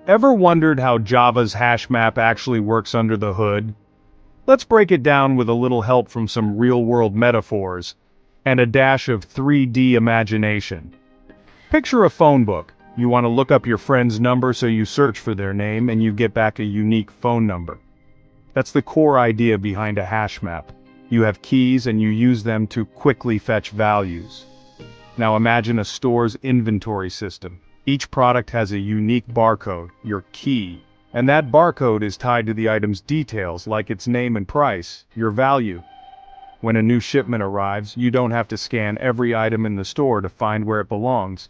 Ever wondered how Java's HashMap actually works under the hood? Let's break it down with a little help from some real-world metaphors and a dash of 3D imagination. Picture a phone book. You want to look up your friend's number, so you search for their name and you get back a unique phone number. That's the core idea behind a HashMap. You have keys and you use them to quickly fetch values. Now imagine a store's inventory system. Each product has a unique barcode, your key, and that barcode is tied to the item's details like its name and price, your value. When a new shipment arrives, you don't have to scan every item in the store to find where it belongs.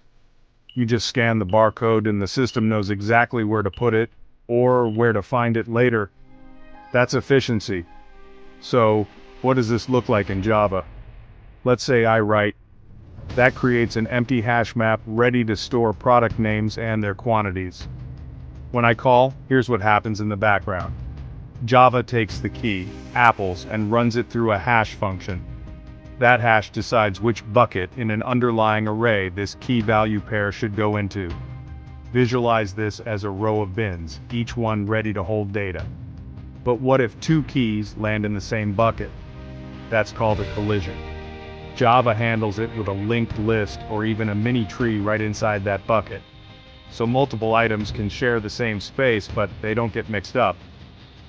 You just scan the barcode and the system knows exactly where to put it, or where to find it later. That's efficiency. So, what does this look like in Java? Let's say I write. That creates an empty hash map ready to store product names and their quantities. When I call, here's what happens in the background. Java takes the key, apples, and runs it through a hash function. That hash decides which bucket in an underlying array this key value pair should go into. Visualize this as a row of bins, each one ready to hold data. But what if two keys land in the same bucket? That's called a collision. Java handles it with a linked list or even a mini tree right inside that bucket. So multiple items can share the same space, but they don't get mixed up.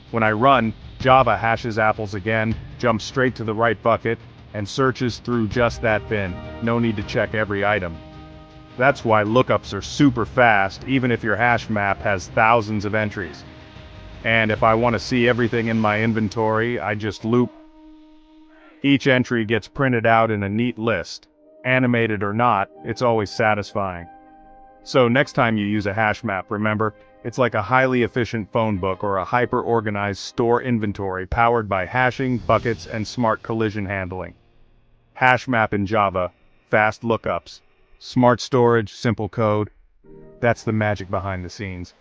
When I run, Java hashes apples again, jumps straight to the right bucket, and searches through just that bin. No need to check every item. That's why lookups are super fast, even if your hash map has thousands of entries. And if I want to see everything in my inventory, I just loop. Each entry gets printed out in a neat list. Animated or not, it's always satisfying. So next time you use a hash map, remember, it's like a highly efficient phone book or a hyper-organized store inventory powered by hashing, buckets, and smart collision handling. HashMap in Java, fast lookups, smart storage, simple code. That's the magic behind the scenes.